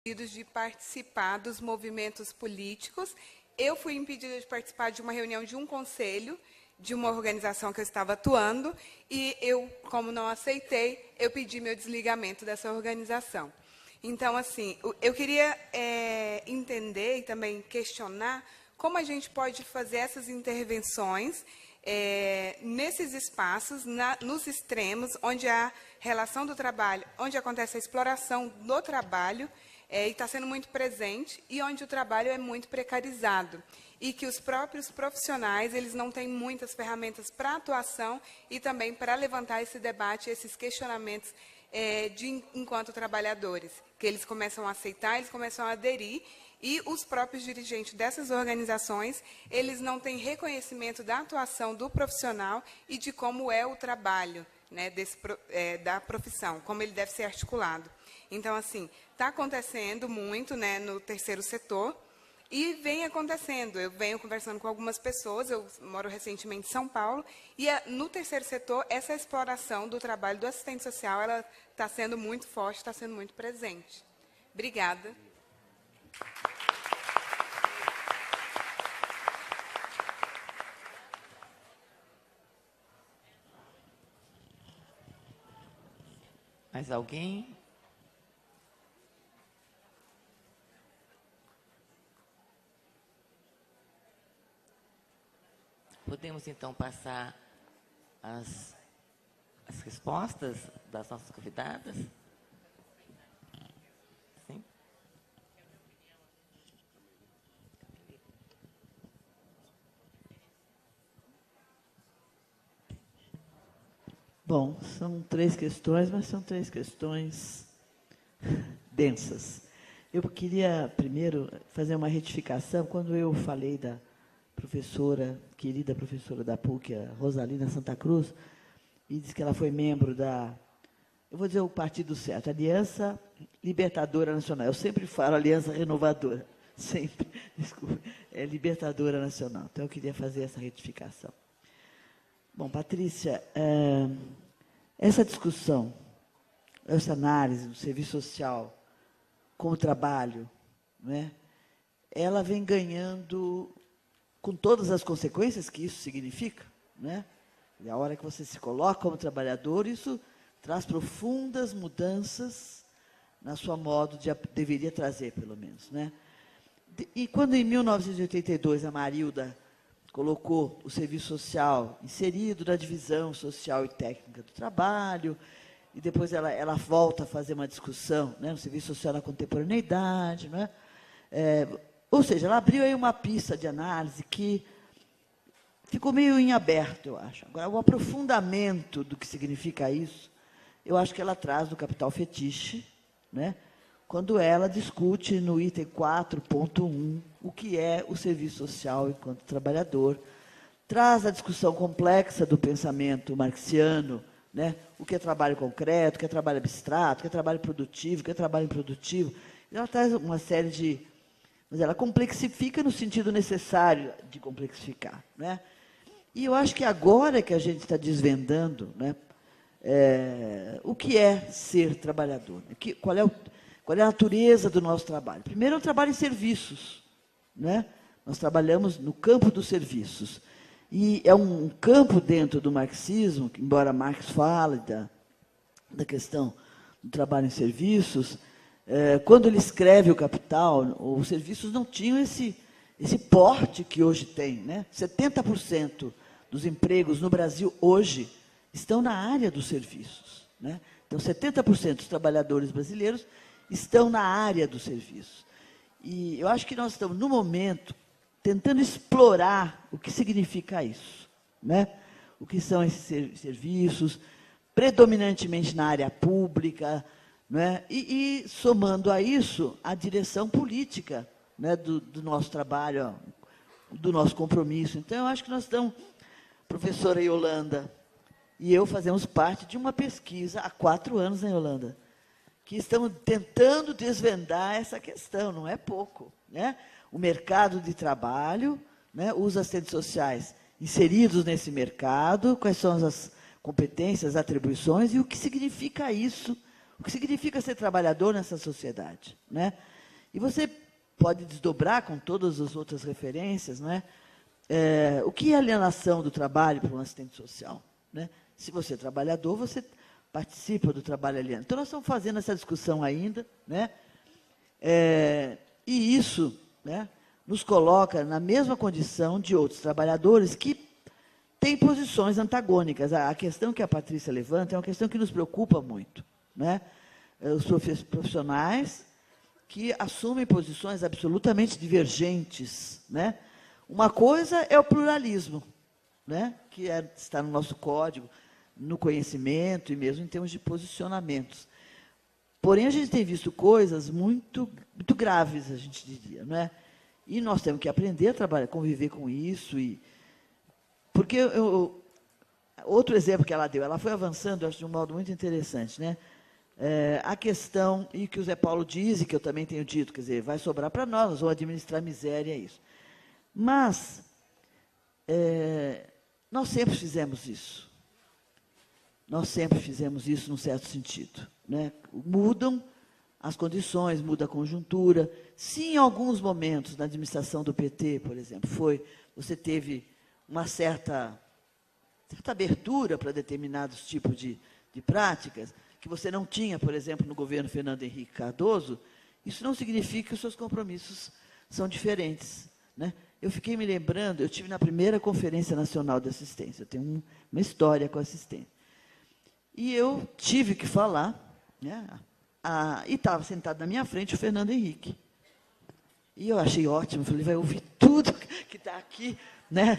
de participar dos movimentos políticos. Eu fui impedida de participar de uma reunião de um conselho, de uma organização que eu estava atuando, e eu, como não aceitei, eu pedi meu desligamento dessa organização. Então, assim, eu queria entender e também questionar como a gente pode fazer essas intervenções nesses espaços, nos extremos, onde a relação do trabalho, onde acontece a exploração do trabalho, e está sendo muito presente, e onde o trabalho é muito precarizado, e que os próprios profissionais eles não têm muitas ferramentas para atuação e também para levantar esse debate, esses questionamentos enquanto trabalhadores, que eles começam a aceitar, eles começam a aderir, e os próprios dirigentes dessas organizações, eles não têm reconhecimento da atuação do profissional e de como é o trabalho, né, da profissão, como ele deve ser articulado. Então, assim, está acontecendo muito, né, no terceiro setor, e vem acontecendo. Eu venho conversando com algumas pessoas, eu moro recentemente em São Paulo, e no terceiro setor, essa exploração do trabalho do assistente social, ela está sendo muito forte, está sendo muito presente. Obrigada. Mais alguém? Podemos, então, passar as respostas das nossas convidadas? Sim. Bom, são 3 questões, mas são 3 questões densas. Eu queria, primeiro, fazer uma retificação. Quando eu falei da querida professora da PUC, a Rosalina Santa Cruz, e disse que ela foi membro da, eu vou dizer o partido certo, Aliança Libertadora Nacional. Eu sempre falo Aliança Renovadora, sempre, desculpa, é Libertadora Nacional. Então, eu queria fazer essa retificação. Bom, Patrícia, essa discussão, essa análise do serviço social com o trabalho, né, ela vem ganhando, com todas as consequências que isso significa, né? E a hora que você se coloca como trabalhador, isso traz profundas mudanças na sua modo de, deveria trazer, pelo menos, né? E quando, em 1982, a Marilda colocou o serviço social inserido na divisão social e técnica do trabalho, e depois ela volta a fazer uma discussão, né, no serviço social na contemporaneidade, né? Ou seja, ela abriu aí uma pista de análise que ficou meio em aberto, eu acho. Agora, o aprofundamento do que significa isso, eu acho que ela traz do Capital Fetiche, né, quando ela discute no item 4.1 o que é o serviço social enquanto trabalhador, traz a discussão complexa do pensamento marxiano, né, o que é trabalho concreto, o que é trabalho abstrato, o que é trabalho produtivo, o que é trabalho improdutivo. Ela traz uma série de... Mas ela complexifica no sentido necessário de complexificar, né? E eu acho que agora que a gente está desvendando, né, o que é ser trabalhador, qual é a natureza do nosso trabalho. Primeiro, é um trabalho em serviços, né? Nós trabalhamos no campo dos serviços. E é um campo dentro do marxismo, que, embora Marx fale da questão do trabalho em serviços, quando ele escreve o Capital, os serviços não tinham esse porte que hoje tem, né? 70% dos empregos no Brasil hoje estão na área dos serviços, né? Então, 70% dos trabalhadores brasileiros estão na área dos serviços. E eu acho que nós estamos, no momento, tentando explorar o que significa isso, né? O que são esses serviços, predominantemente na área pública, né? E somando a isso, a direção política, né, do nosso trabalho, do nosso compromisso. Então, eu acho que nós estamos, professora Yolanda e eu fazemos parte de uma pesquisa há 4 anos, né, Yolanda, que estamos tentando desvendar essa questão, não é pouco, né? O mercado de trabalho, né, os assistentes sociais inseridos nesse mercado, quais são as competências, atribuições e o que significa isso, o que significa ser trabalhador nessa sociedade, né? E você pode desdobrar com todas as outras referências, não é? O que é alienação do trabalho para um assistente social? Né? Se você é trabalhador, você participa do trabalho alienado. Então, nós estamos fazendo essa discussão ainda, né? E isso, né, nos coloca na mesma condição de outros trabalhadores que têm posições antagônicas. A questão que a Patrícia levanta é uma questão que nos preocupa muito, né? Os profissionais que assumem posições absolutamente divergentes, né? Uma coisa é o pluralismo, né, que está no nosso código, no conhecimento e mesmo em termos de posicionamentos. Porém, a gente tem visto coisas muito, muito graves, a gente diria, não é? E nós temos que aprender a trabalhar, conviver com isso. Porque outro exemplo que ela deu, ela foi avançando, acho, de um modo muito interessante, né? A questão, e que o Zé Paulo diz, e que eu também tenho dito, quer dizer, vai sobrar para nós vamos administrar a miséria, é isso. Mas nós sempre fizemos isso. Nós sempre fizemos isso num certo sentido, né? Mudam as condições, muda a conjuntura. Se em alguns momentos, na administração do PT, por exemplo, você teve uma certa abertura para determinados tipos de práticas, que você não tinha, por exemplo, no governo Fernando Henrique Cardoso, isso não significa que os seus compromissos são diferentes, né? Eu fiquei me lembrando, eu estive na primeira Conferência Nacional de Assistência, eu tenho uma história com assistência. E eu tive que falar, né, e estava sentado na minha frente o Fernando Henrique. E eu achei ótimo, falei, vai ouvir tudo que está aqui, né,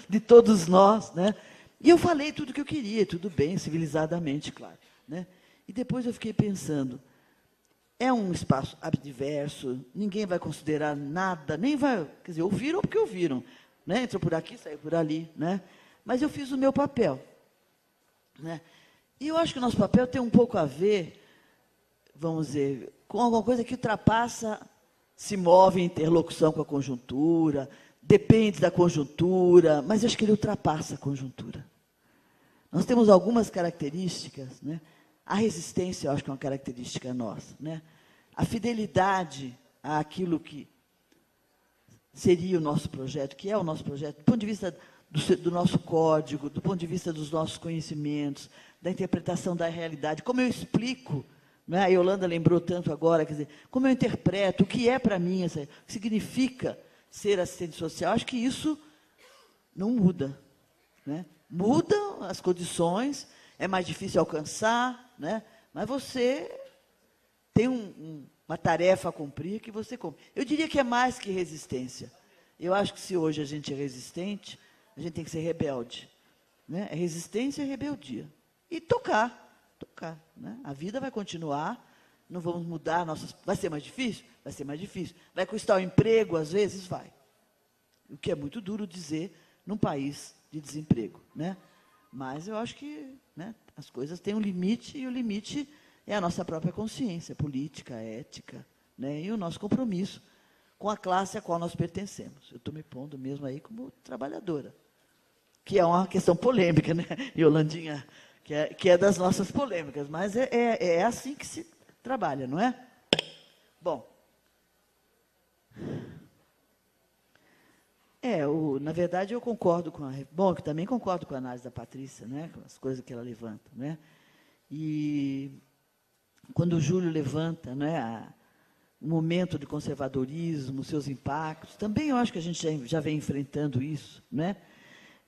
de todos nós, né? E eu falei tudo o que eu queria, tudo bem, civilizadamente, claro, né? E depois eu fiquei pensando, é um espaço adverso, ninguém vai considerar nada, nem vai, quer dizer, ouviram porque ouviram, né? Entrou por aqui, saiu por ali, né? Mas eu fiz o meu papel, né? E eu acho que o nosso papel tem um pouco a ver, vamos dizer, com alguma coisa que ultrapassa, se move em interlocução com a conjuntura, depende da conjuntura, mas eu acho que ele ultrapassa a conjuntura. Nós temos algumas características, né? A resistência, eu acho que é uma característica nossa, né? A fidelidade àquilo que seria o nosso projeto, que é o nosso projeto, do ponto de vista do nosso código, do ponto de vista dos nossos conhecimentos, da interpretação da realidade, como eu explico, né? A Yolanda lembrou tanto agora, quer dizer, como eu interpreto, o que é para mim, o que significa ser assistente social, acho que isso não muda, né? Mudam as condições, é mais difícil alcançar, né? Mas você tem uma tarefa a cumprir que você cumpre. Eu diria que é mais que resistência. Eu acho que se hoje a gente é resistente, a gente tem que ser rebelde, né? É resistência e rebeldia. E tocar, né? A vida vai continuar, não vamos mudar nossas... Vai ser mais difícil? Vai ser mais difícil. Vai custar o emprego, às vezes? Vai. O que é muito duro dizer num país de desemprego, né? Mas eu acho que, né, as coisas têm um limite, e o limite é a nossa própria consciência política, ética, né, e o nosso compromisso com a classe a qual nós pertencemos. Eu estou me pondo mesmo aí como trabalhadora, que é uma questão polêmica, né, Yolandinha, que é das nossas polêmicas, mas é assim que se trabalha, não é? Bom, na verdade, eu concordo com eu também concordo com a análise da Patrícia, né, com as coisas que ela levanta, né? E quando o Júlio levanta, né, o momento de conservadorismo, seus impactos, também eu acho que a gente já vem enfrentando isso, né?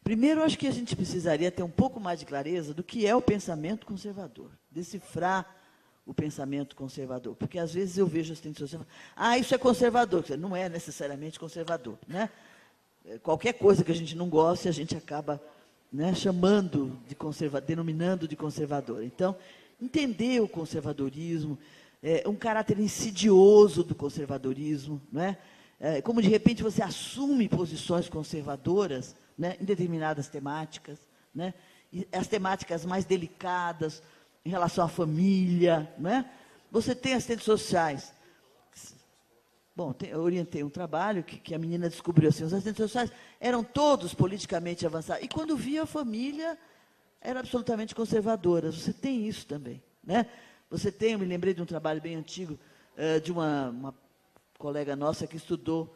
Primeiro, eu acho que a gente precisaria ter um pouco mais de clareza do que é o pensamento conservador, decifrar o pensamento conservador, porque às vezes eu vejo assistente social, isso é conservador, não é necessariamente conservador, né? Qualquer coisa que a gente não goste, a gente acaba, né, chamando de denominando de conservador. Então, entender o conservadorismo, um caráter insidioso do conservadorismo, né? Como, de repente, você assume posições conservadoras, né, em determinadas temáticas, né? E as temáticas mais delicadas em relação à família, né? Você tem assistentes sociais. Bom, eu orientei um trabalho que a menina descobriu assim, os assistentes sociais eram todos politicamente avançados. E quando via a família, era absolutamente conservadora. Você tem isso também, né? Você tem, eu me lembrei de um trabalho bem antigo, de uma colega nossa que estudou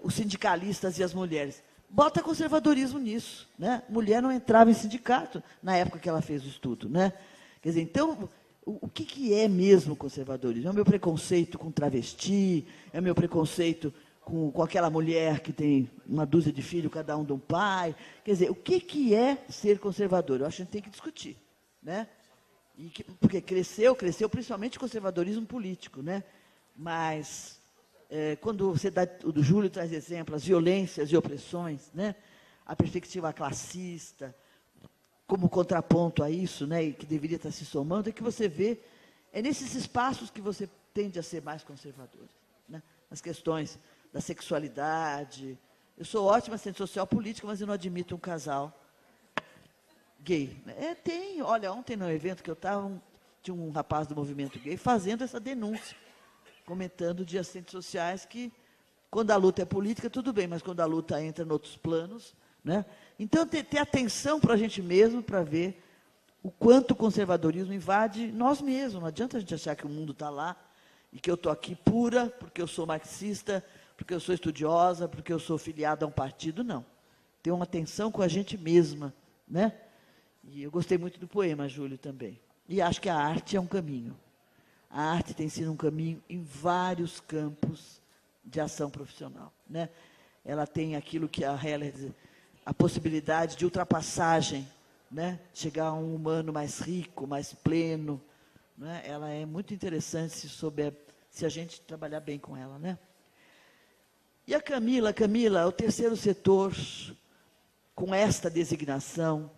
os sindicalistas e as mulheres. Bota conservadorismo nisso, né? Mulher não entrava em sindicato na época que ela fez o estudo, né? Quer dizer, então, o que é mesmo conservadorismo? É o meu preconceito com travesti, é o meu preconceito com aquela mulher que tem uma dúzia de filhos, cada um de um pai. Quer dizer, o que é ser conservador? Eu acho que a gente tem que discutir, né? Porque cresceu principalmente o conservadorismo político, né? Mas quando você dá, o Júlio traz exemplo, as violências e opressões, né? A perspectiva classista, como contraponto a isso, né? E que deveria estar se somando, é que você vê, é nesses espaços que você tende a ser mais conservador, né? As questões da sexualidade. Eu sou ótima assistente social política, mas eu não admito um casal gay. Tem. Olha, ontem no evento que eu estava, tinha um rapaz do movimento gay fazendo essa denúncia, comentando de assistentes sociais que, quando a luta é política, tudo bem, mas quando a luta entra em outros planos, né? Então, ter atenção para a gente mesmo, para ver o quanto o conservadorismo invade nós mesmos. Não adianta a gente achar que o mundo está lá e que eu estou aqui pura, porque eu sou marxista, porque eu sou estudiosa, porque eu sou filiada a um partido, não. Ter uma atenção com a gente mesma, né? E eu gostei muito do poema, Júlio, também. E acho que a arte é um caminho. A arte tem sido um caminho em vários campos de ação profissional, né? Ela tem aquilo que a Heller diz, a possibilidade de ultrapassagem, né? Chegar a um humano mais rico, mais pleno, né? Ela é muito interessante se a gente trabalhar bem com ela, né? E a Camila, o terceiro setor, com esta designação,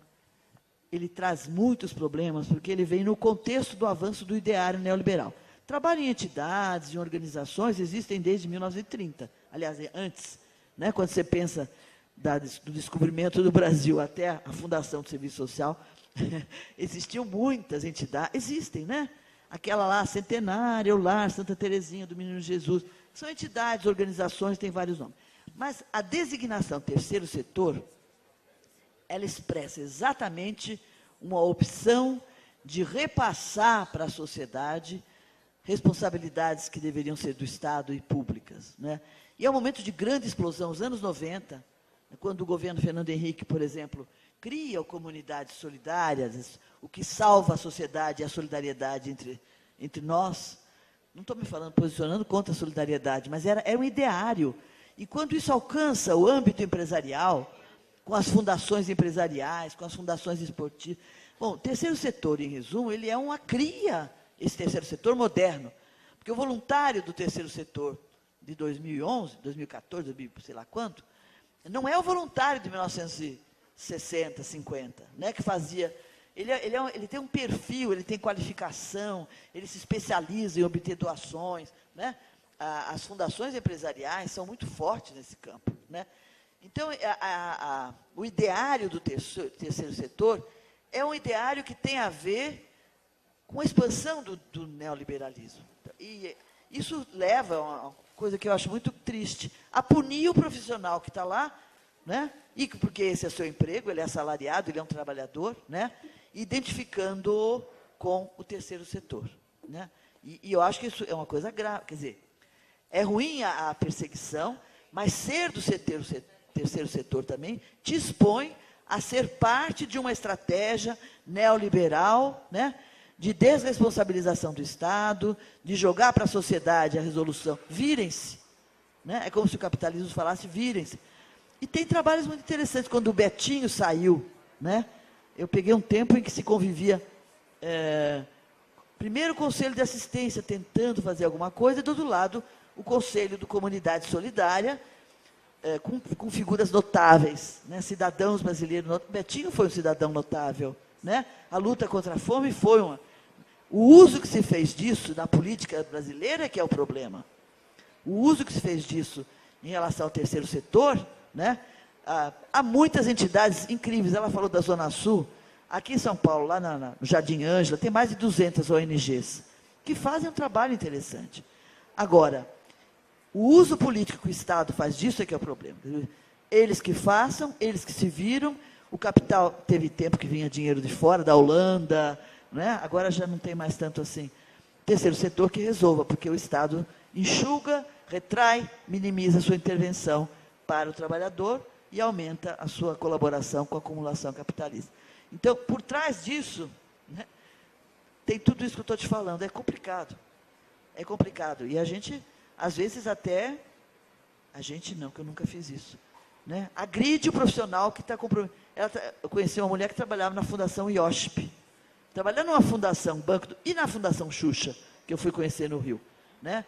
ele traz muitos problemas, porque ele vem no contexto do avanço do ideário neoliberal. Trabalho em entidades, em organizações, existem desde 1930. Aliás, antes, né, quando você pensa do descobrimento do Brasil até a fundação do Serviço Social, existiam muitas entidades, existem, né? Aquela lá, Centenária, o Lar, Santa Teresinha, do Menino Jesus, são entidades, organizações, tem vários nomes. Mas a designação terceiro setor, ela expressa exatamente uma opção de repassar para a sociedade responsabilidades que deveriam ser do Estado e públicas, né? E é um momento de grande explosão, os anos 90, quando o governo Fernando Henrique, por exemplo, cria comunidades solidárias, o que salva a sociedade e a solidariedade entre nós. Não estou me posicionando contra a solidariedade, mas era um ideário. E quando isso alcança o âmbito empresarial, com as fundações empresariais, com as fundações esportivas. Bom, o terceiro setor, em resumo, ele é uma cria, esse terceiro setor moderno. Porque o voluntário do terceiro setor de 2011, 2014, 2000, sei lá quanto, não é o voluntário de 1960, 50, né, que fazia... Ele tem um perfil, ele tem qualificação, ele se especializa em obter doações, né? As fundações empresariais são muito fortes nesse campo, né? Então, o ideário do terceiro setor é um ideário que tem a ver com a expansão do neoliberalismo. E isso leva a uma coisa que eu acho muito triste, a punir o profissional que está lá, né? E porque esse é seu emprego, ele é assalariado, ele é um trabalhador, né? Identificando-o com o terceiro setor, né? E eu acho que isso é uma coisa grave, quer dizer, é ruim a perseguição, mas ser do terceiro setor também te expõe a ser parte de uma estratégia neoliberal, né, de desresponsabilização do Estado, de jogar para a sociedade a resolução. Virem-se. Né? É como se o capitalismo falasse, virem-se. E tem trabalhos muito interessantes. Quando o Betinho saiu, né, eu peguei um tempo em que se convivia, primeiro o Conselho de Assistência, tentando fazer alguma coisa, e do outro lado, o Conselho do Comunidade Solidária, com figuras notáveis, né, cidadãos brasileiros. Betinho foi um cidadão notável, né? A luta contra a fome foi uma... O uso que se fez disso na política brasileira é que é o problema. O uso que se fez disso em relação ao terceiro setor, né? Há muitas entidades incríveis. Ela falou da Zona Sul. Aqui em São Paulo, lá no Jardim Ângela, tem mais de 200 ONGs que fazem um trabalho interessante. Agora, o uso político que o Estado faz disso é que é o problema. Eles que façam, eles que se viram. O capital teve tempo que vinha dinheiro de fora, da Holanda, né? Agora já não tem mais tanto assim. Terceiro setor que resolva, porque o Estado enxuga, retrai, minimiza a sua intervenção para o trabalhador e aumenta a sua colaboração com a acumulação capitalista. Então, por trás disso, né, tem tudo isso que eu estou te falando. É complicado. É complicado. E a gente, às vezes, até... A gente não, que eu nunca fiz isso. Né? Agride o profissional que está comprometido. Eu conheci uma mulher que trabalhava na Fundação IOSP. Trabalhando numa fundação, e na Fundação Xuxa, que eu fui conhecer no Rio. Né?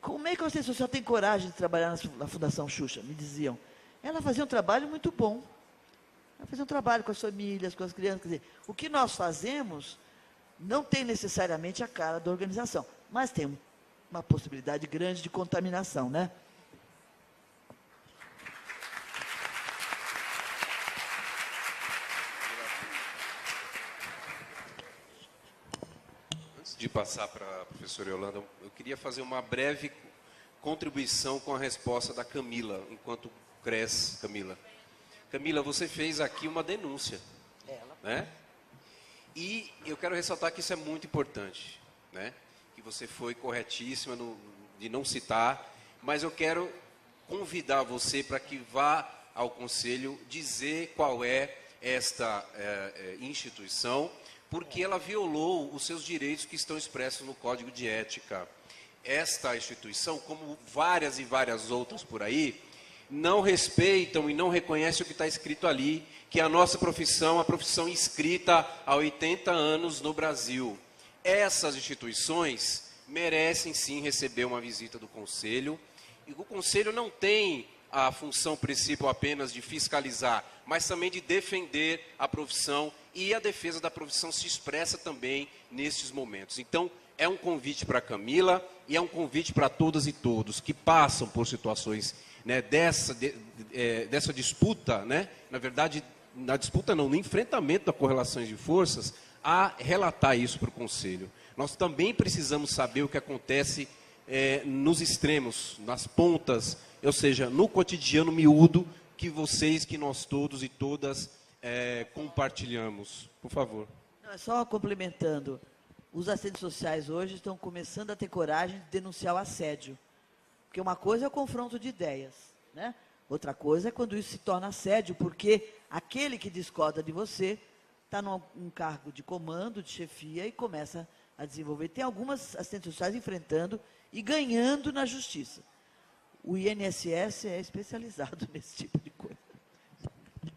Como é que a assistente social tem coragem de trabalhar na Fundação Xuxa? Me diziam. Ela fazia um trabalho muito bom. Ela fazia um trabalho com as famílias, com as crianças. Quer dizer, o que nós fazemos não tem necessariamente a cara da organização, mas tem uma possibilidade grande de contaminação, né? Antes de passar para a professora Yolanda, eu queria fazer uma breve contribuição com a resposta da Camila, enquanto cresce, Camila. Camila, você fez aqui uma denúncia, né? E eu quero ressaltar que isso é muito importante, né? Que você foi corretíssima de não citar, mas eu quero convidar você para que vá ao Conselho dizer qual é esta instituição, porque ela violou os seus direitos que estão expressos no Código de Ética. Esta instituição, como várias e várias outras por aí, não respeitam e não reconhecem o que está escrito ali, que é a nossa profissão, a profissão inscrita há 80 anos no Brasil. Essas instituições merecem sim receber uma visita do Conselho, e o Conselho não tem a função principal apenas de fiscalizar, mas também de defender a profissão, e a defesa da profissão se expressa também nestes momentos. Então, é um convite para a Camila e é um convite para todas e todos que passam por situações, né, dessa disputa, né, na verdade, na disputa não, no enfrentamento das correlações de forças, a relatar isso para o Conselho. Nós também precisamos saber o que acontece nos extremos, nas pontas, ou seja, no cotidiano miúdo que vocês, que nós todos e todas compartilhamos. Por favor. Não, só complementando, os assistentes sociais hoje estão começando a ter coragem de denunciar o assédio. Porque uma coisa é o confronto de ideias, né? Outra coisa é quando isso se torna assédio, porque aquele que discorda de você está num cargo de comando, de chefia, e começa a desenvolver. Tem algumas assistentes sociais enfrentando e ganhando na justiça. O INSS é especializado nesse tipo de coisa.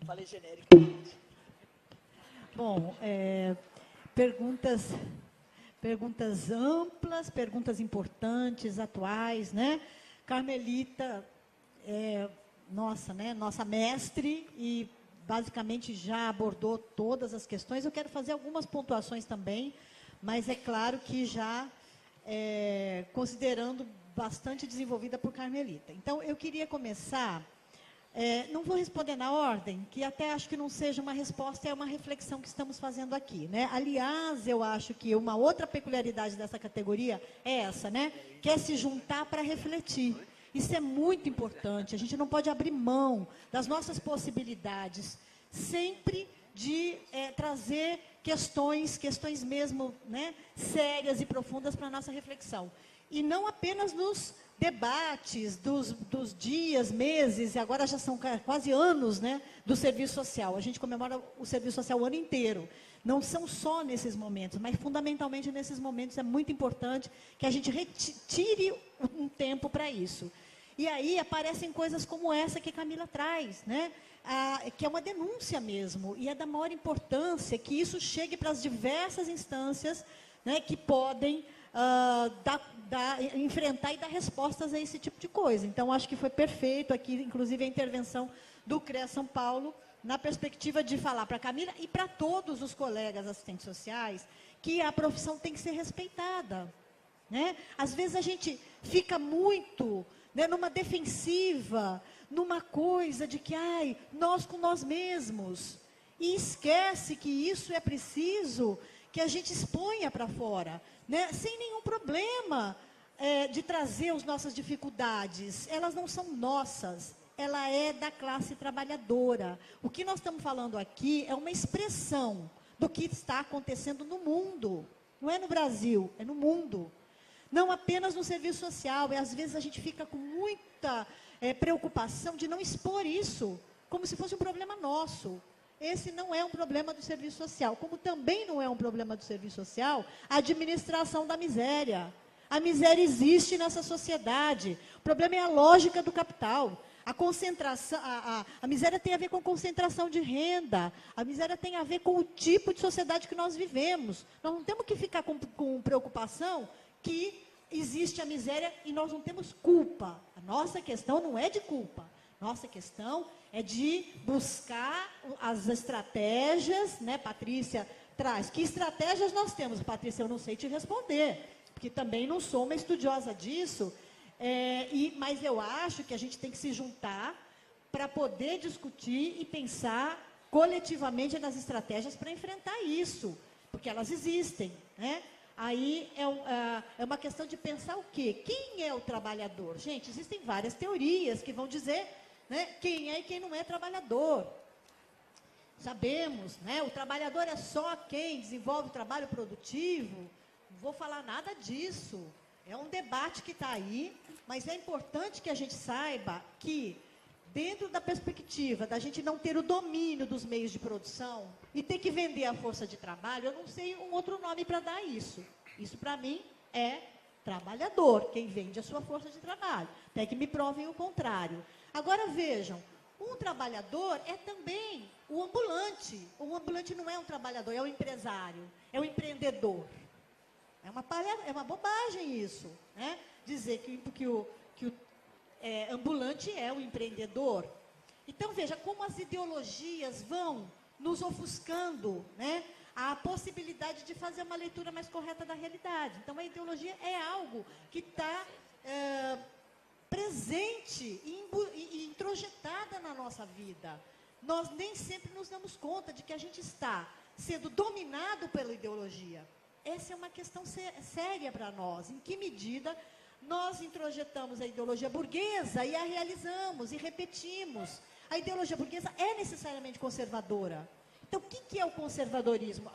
Falei genericamente. Bom, perguntas amplas, perguntas importantes, atuais, né? Carmelita nossa mestre, e basicamente já abordou todas as questões. Eu quero fazer algumas pontuações também, mas é claro que já considerando bastante desenvolvida por Carmelita. Então, eu queria começar, não vou responder na ordem, que até acho que não seja uma resposta, é uma reflexão que estamos fazendo aqui, né? Aliás, eu acho que uma outra peculiaridade dessa categoria é essa, né? Que é se juntar para refletir. Isso é muito importante, a gente não pode abrir mão das nossas possibilidades, sempre de trazer questões mesmo, né, sérias e profundas para a nossa reflexão. E não apenas nos debates dos dias, meses, e agora já são quase anos, né, do serviço social. A gente comemora o serviço social o ano inteiro. Não são só nesses momentos, mas fundamentalmente nesses momentos é muito importante que a gente retire um tempo para isso. E aí aparecem coisas como essa que a Camila traz, né? Que é uma denúncia mesmo, e é da maior importância que isso chegue para as diversas instâncias, né, que podem enfrentar e dar respostas a esse tipo de coisa. Então, acho que foi perfeito aqui, inclusive, a intervenção do CREA São Paulo, na perspectiva de falar para a Camila e para todos os colegas assistentes sociais que a profissão tem que ser respeitada, né? Às vezes a gente fica muito, né, numa defensiva, numa coisa de que, nós com nós mesmos, e esquece que isso é preciso que a gente exponha para fora, né, sem nenhum problema de trazer as nossas dificuldades. Elas não são nossas, ela é da classe trabalhadora. O que nós estamos falando aqui é uma expressão do que está acontecendo no mundo. Não é no Brasil, é no mundo. Não apenas no serviço social, e às vezes a gente fica com muita preocupação de não expor isso, como se fosse um problema nosso. Esse não é um problema do serviço social, como também não é um problema do serviço social a administração da miséria. A miséria existe nessa sociedade. O problema é a lógica do capital. A concentração, a miséria tem a ver com concentração de renda. A miséria tem a ver com o tipo de sociedade que nós vivemos. Nós não temos que ficar com preocupação que existe a miséria e nós não temos culpa. A nossa questão não é de culpa. Nossa questão é de buscar as estratégias, né, Patrícia traz. Que estratégias nós temos, Patrícia? Eu não sei te responder, porque também não sou uma estudiosa disso, mas eu acho que a gente tem que se juntar para poder discutir e pensar coletivamente nas estratégias para enfrentar isso, porque elas existem, né? Aí é uma questão de pensar o quê? Quem é o trabalhador? Gente, existem várias teorias que vão dizer, né, quem é e quem não é trabalhador. Sabemos, né, o trabalhador é só quem desenvolve o trabalho produtivo. Não vou falar nada disso. É um debate que está aí, mas é importante que a gente saiba que, dentro da perspectiva da gente não ter o domínio dos meios de produção e ter que vender a força de trabalho, eu não sei um outro nome para dar isso. Isso, para mim, é trabalhador, quem vende a sua força de trabalho. Até que me provem o contrário. Agora, vejam, um trabalhador é também o ambulante. O ambulante não é um trabalhador, é um empresário, é um empreendedor. É uma bobagem isso, né? Dizer que o ambulante é o empreendedor. Então, veja como as ideologias vão nos ofuscando, né, a possibilidade de fazer uma leitura mais correta da realidade. Então, a ideologia é algo que está presente e introjetada na nossa vida. Nós nem sempre nos damos conta de que a gente está sendo dominado pela ideologia. Essa é uma questão séria para nós. Em que medida nós introjetamos a ideologia burguesa e a realizamos e repetimos? A ideologia burguesa é necessariamente conservadora. Então, o que é o conservadorismo?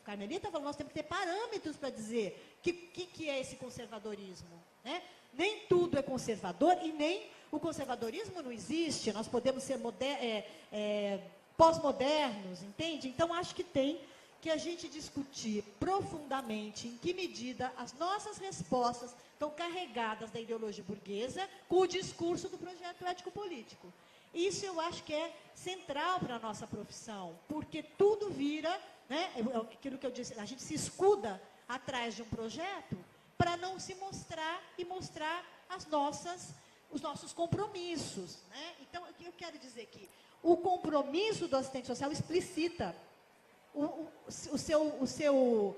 Carmelita falou, nós temos que ter parâmetros para dizer o que é esse conservadorismo, né? Nem tudo é conservador e nem o conservadorismo não existe. Nós podemos ser pós-modernos, entende? Então, acho que tem que a gente discutir profundamente em que medida as nossas respostas estão carregadas da ideologia burguesa com o discurso do projeto ético-político. Isso eu acho que é central para a nossa profissão, porque tudo vira, né, aquilo que eu disse, a gente se escuda atrás de um projeto para não se mostrar e mostrar os nossos compromissos, né? Então, o que eu quero dizer que o compromisso do assistente social explicita o seu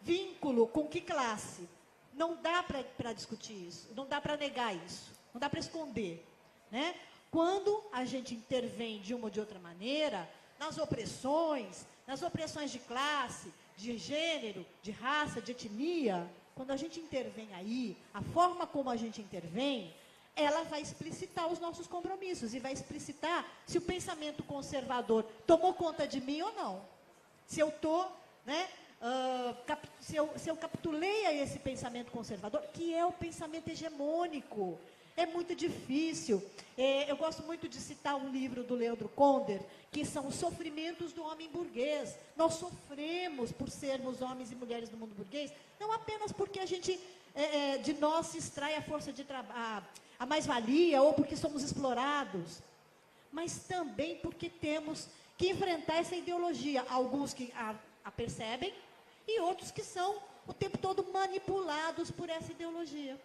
vínculo com que classe. Não dá para discutir isso, não dá para negar isso, não dá para esconder, né? Quando a gente intervém de uma ou de outra maneira, nas opressões de classe, de gênero, de raça, de etnia, quando a gente intervém aí, a forma como a gente intervém, ela vai explicitar os nossos compromissos e vai explicitar se o pensamento conservador tomou conta de mim ou não. Se eu estou, né, se eu capitulei a esse pensamento conservador, que é o pensamento hegemônico. É muito difícil. Eu gosto muito de citar um livro do Leandro Conder, que são os sofrimentos do homem burguês. Nós sofremos por sermos homens e mulheres do mundo burguês, não apenas porque a gente, de nós se extrai a força de trabalho, a mais-valia, ou porque somos explorados, mas também porque temos que enfrentar essa ideologia. Alguns que a percebem e outros que são o tempo todo manipulados por essa ideologia.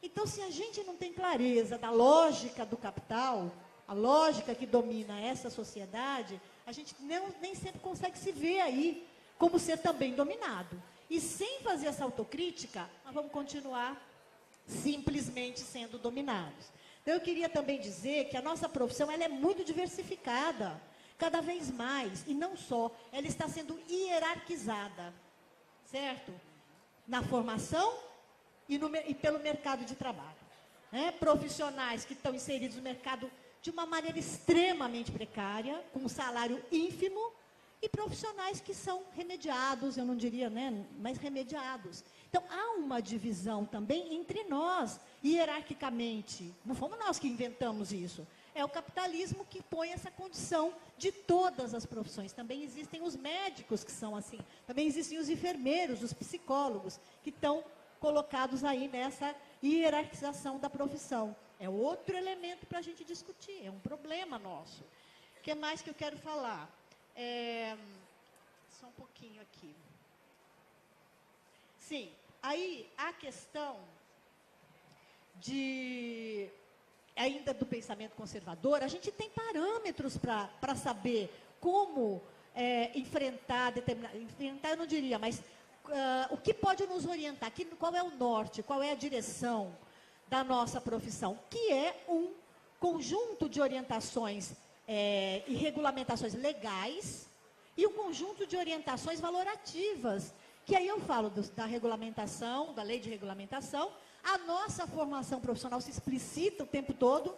Então, se a gente não tem clareza da lógica do capital, a lógica que domina essa sociedade, a gente nem sempre consegue se ver aí como ser também dominado. E sem fazer essa autocrítica, nós vamos continuar simplesmente sendo dominados. Então, eu queria também dizer que a nossa profissão ela é muito diversificada, cada vez mais, e não só, ela está sendo hierarquizada, certo? Na formação e pelo mercado de trabalho, né? Profissionais que estão inseridos no mercado de uma maneira extremamente precária, com um salário ínfimo, e profissionais que são remediados, eu não diria, né, mas remediados. Então, há uma divisão também entre nós, hierarquicamente. Não fomos nós que inventamos isso. É o capitalismo que põe essa condição de todas as profissões. Também existem os médicos que são assim. Também existem os enfermeiros, os psicólogos, que estão colocados aí nessa hierarquização da profissão. É outro elemento para a gente discutir, é um problema nosso. O que mais que eu quero falar? Só um pouquinho aqui. Sim, aí a questão ainda do pensamento conservador, a gente tem parâmetros para saber como enfrentar, eu não diria, mas o que pode nos orientar, qual é o norte, qual é a direção da nossa profissão, que é um conjunto de orientações e regulamentações legais e um conjunto de orientações valorativas, que aí eu falo da regulamentação, da lei de regulamentação. A nossa formação profissional se explicita o tempo todo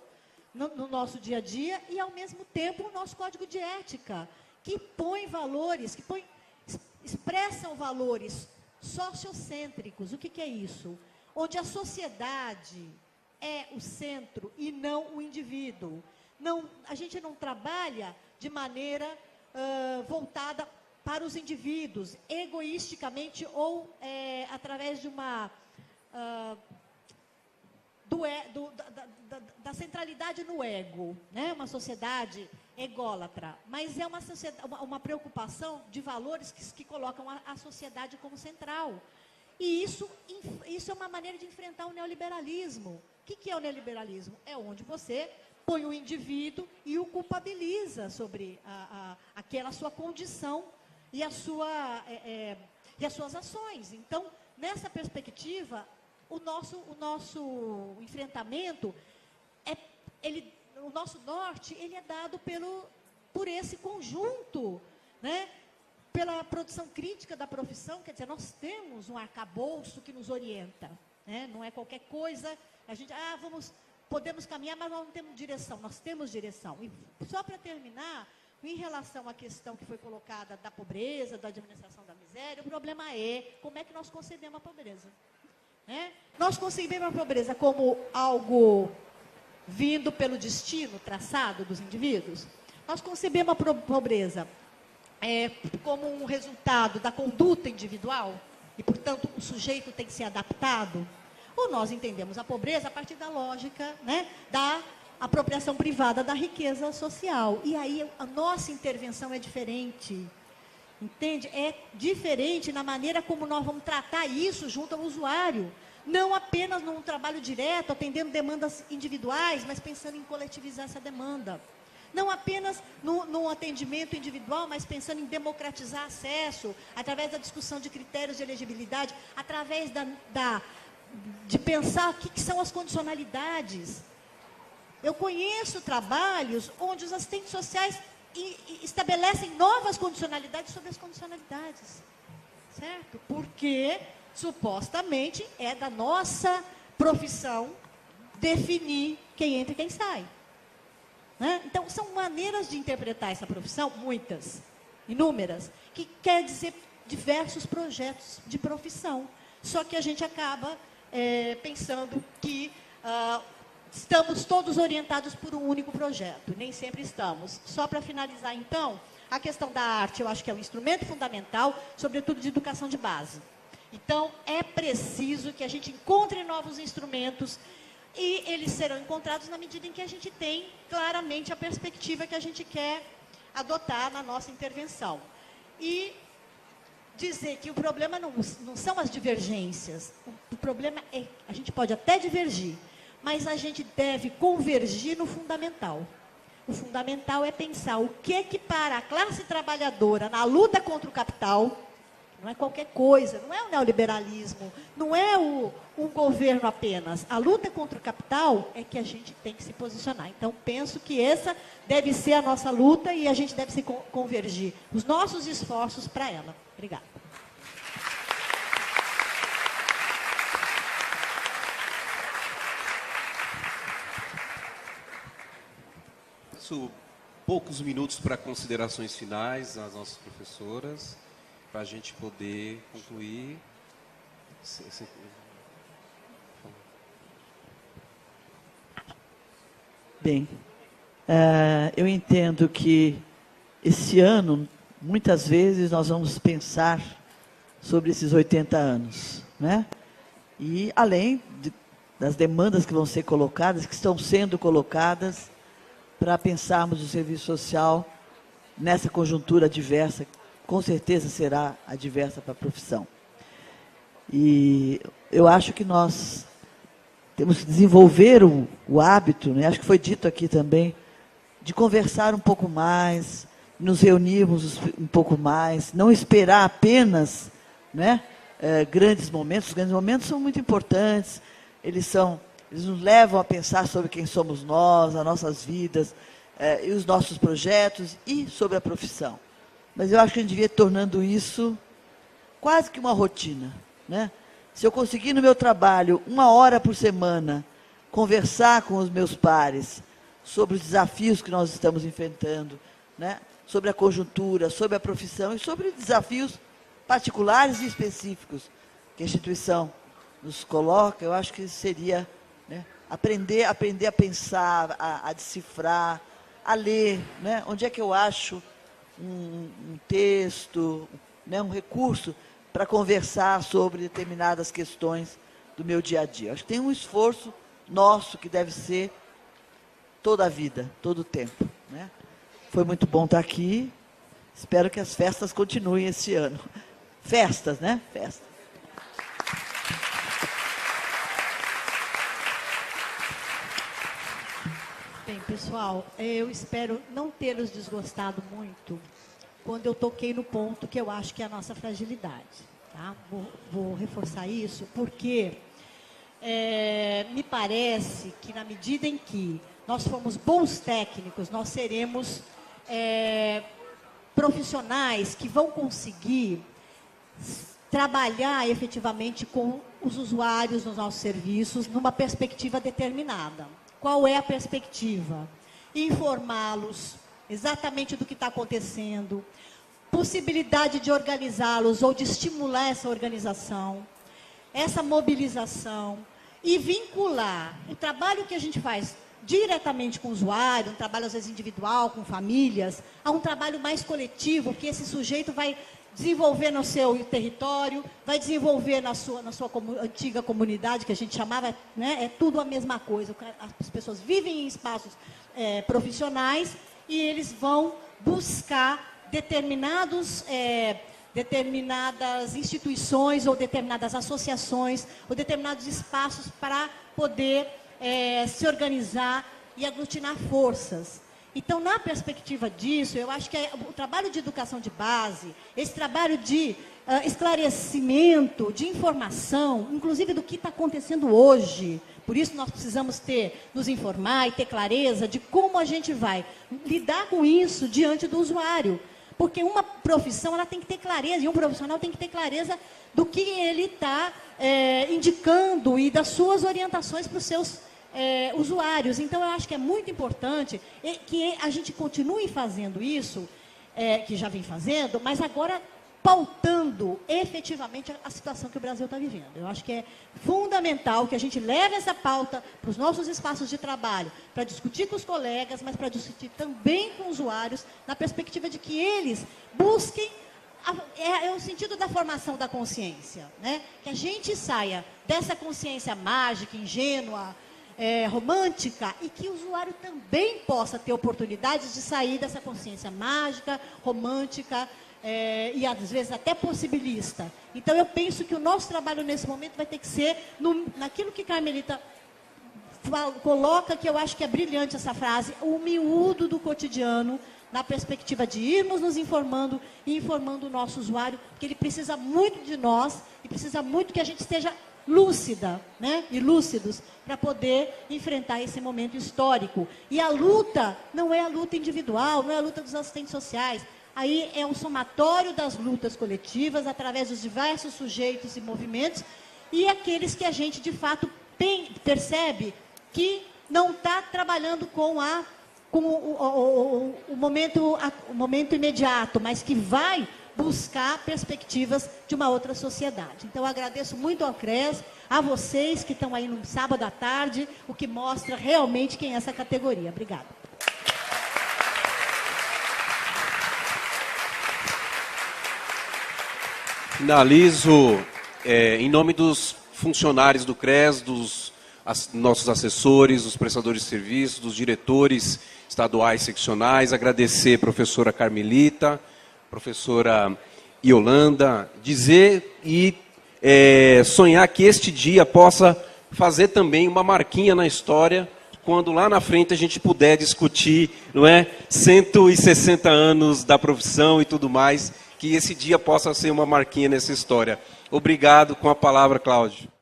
no nosso dia a dia e, ao mesmo tempo, o nosso código de ética, que põe valores, expressam valores sociocêntricos. O que é isso? Onde a sociedade é o centro e não o indivíduo. A gente não trabalha de maneira voltada para os indivíduos, egoisticamente ou através de uma... da centralidade no ego, né? Uma sociedade ególatra, mas é uma preocupação de valores que colocam a sociedade como central. E isso é uma maneira de enfrentar o neoliberalismo. O que é o neoliberalismo? É onde você põe o indivíduo e o culpabiliza sobre aquela sua condição e as suas ações. Então, nessa perspectiva, o nosso enfrentamento, o nosso norte, ele é dado por esse conjunto, né? Pela produção crítica da profissão. Quer dizer, nós temos um arcabouço que nos orienta, né? Não é qualquer coisa, a gente, podemos caminhar, mas nós não temos direção. Nós temos direção. E só para terminar, em relação à questão que foi colocada da pobreza, da administração da miséria, o problema é como é que nós concebemos a pobreza. Nós concebemos a pobreza como algo vindo pelo destino traçado dos indivíduos. Nós concebemos a pobreza como um resultado da conduta individual e, portanto, o sujeito tem que ser adaptado. Ou nós entendemos a pobreza a partir da lógica, né, da apropriação privada da riqueza social. E aí a nossa intervenção é diferente. Entende? É diferente na maneira como nós vamos tratar isso junto ao usuário. Não apenas num trabalho direto, atendendo demandas individuais, mas pensando em coletivizar essa demanda. Não apenas no atendimento individual, mas pensando em democratizar acesso, através da discussão de critérios de elegibilidade, através de pensar o que são as condicionalidades. Eu conheço trabalhos onde os assistentes sociais estabelecem novas condicionalidades sobre as condicionalidades, certo? Porque, supostamente, é da nossa profissão definir quem entra e quem sai. Né? Então, são maneiras de interpretar essa profissão, muitas, inúmeras, que quer dizer diversos projetos de profissão. Só que a gente acaba pensando que estamos todos orientados por um único projeto. Nem sempre estamos. Só para finalizar, então, a questão da arte, eu acho que é um instrumento fundamental, sobretudo de educação de base. Então, é preciso que a gente encontre novos instrumentos e eles serão encontrados na medida em que a gente tem claramente a perspectiva que a gente quer adotar na nossa intervenção. E dizer que o problema não são as divergências. O problema é, a gente pode até divergir, mas a gente deve convergir no fundamental. O fundamental é pensar o que para a classe trabalhadora, na luta contra o capital, não é qualquer coisa, não é o neoliberalismo, não é um governo apenas. A luta contra o capital é que a gente tem que se posicionar. Então, penso que essa deve ser a nossa luta e a gente deve se convergir os nossos esforços para ela. Obrigada. Posso poucos minutos para considerações finais das nossas professoras, para a gente poder concluir. Bem, eu entendo que esse ano, muitas vezes, nós vamos pensar sobre esses 80 anos, né? E além das demandas que vão ser colocadas, que estão sendo colocadas, para pensarmos o serviço social nessa conjuntura adversa, com certeza será adversa para a profissão. E eu acho que nós temos que desenvolver o hábito, né? Acho que foi dito aqui também, de conversar um pouco mais, nos reunirmos um pouco mais, não esperar apenas, né, grandes momentos. Os grandes momentos são muito importantes, eles nos levam a pensar sobre quem somos nós, as nossas vidas, e os nossos projetos, e sobre a profissão. Mas eu acho que a gente devia ir tornando isso quase que uma rotina, né? Se eu conseguir no meu trabalho, 1 hora por semana, conversar com os meus pares sobre os desafios que nós estamos enfrentando, né? Sobre a conjuntura, sobre a profissão e sobre desafios particulares e específicos que a instituição nos coloca, eu acho que seria, né, aprender a pensar, a decifrar, a ler, né? Onde é que eu acho um texto, né, um recurso para conversar sobre determinadas questões do meu dia a dia. Acho que tem um esforço nosso que deve ser toda a vida, todo o tempo, né? Foi muito bom estar aqui. Espero que as festas continuem esse ano. Festas, né? Festas. Bem, pessoal, eu espero não tê-los desgostado muito quando eu toquei no ponto que eu acho que é a nossa fragilidade. Tá? Vou reforçar isso, porque me parece que na medida em que nós formos bons técnicos, nós seremos profissionais que vão conseguir trabalhar efetivamente com os usuários nos nossos serviços numa perspectiva determinada. Qual é a perspectiva? Informá-los exatamente do que está acontecendo, possibilidade de organizá-los ou de estimular essa organização, essa mobilização e vincular o trabalho que a gente faz diretamente com o usuário, um trabalho às vezes individual, com famílias, a um trabalho mais coletivo, que esse sujeito vai desenvolver no seu território, vai desenvolver na sua antiga comunidade, que a gente chamava, né, é tudo a mesma coisa. As pessoas vivem em espaços profissionais e eles vão buscar determinadas instituições ou determinadas associações ou determinados espaços para poder se organizar e aglutinar forças. Então, na perspectiva disso, eu acho que o trabalho de educação de base, esse trabalho de esclarecimento, de informação, inclusive do que está acontecendo hoje, por isso nós precisamos nos informar e ter clareza de como a gente vai lidar com isso diante do usuário. Porque uma profissão ela tem que ter clareza, e um profissional tem que ter clareza do que ele está indicando e das suas orientações para os seus usuários. Então, eu acho que é muito importante que a gente continue fazendo isso, que já vem fazendo, mas agora pautando efetivamente a situação que o Brasil está vivendo. Eu acho que é fundamental que a gente leve essa pauta para os nossos espaços de trabalho, para discutir com os colegas, mas para discutir também com os usuários, na perspectiva de que eles busquem o sentido da formação da consciência, né? Que a gente saia dessa consciência mágica, ingênua, romântica, e que o usuário também possa ter oportunidades de sair dessa consciência mágica, romântica, e às vezes até possibilista. Então, eu penso que o nosso trabalho nesse momento vai ter que ser naquilo que Carmelita coloca, que eu acho que é brilhante essa frase, o miúdo do cotidiano, na perspectiva de irmos nos informando e informando o nosso usuário, porque ele precisa muito de nós e precisa muito que a gente esteja lúcida, né, e lúcidos para poder enfrentar esse momento histórico. E a luta não é a luta individual, não é a luta dos assistentes sociais. Aí é um somatório das lutas coletivas através dos diversos sujeitos e movimentos e aqueles que a gente, de fato, percebe que não está trabalhando com com o momento imediato, mas que vai buscar perspectivas de uma outra sociedade. Então, eu agradeço muito ao CRES, a vocês que estão aí no sábado à tarde, o que mostra realmente quem é essa categoria. Obrigada. Finalizo em nome dos funcionários do CRES, dos nossos assessores, dos prestadores de serviços, dos diretores estaduais seccionais, agradecer a professora Carmelita, professora Yolanda, dizer e sonhar que este dia possa fazer também uma marquinha na história, quando lá na frente a gente puder discutir, não é, 160 anos da profissão e tudo mais, que esse dia possa ser uma marquinha nessa história. Obrigado, com a palavra, Cláudio.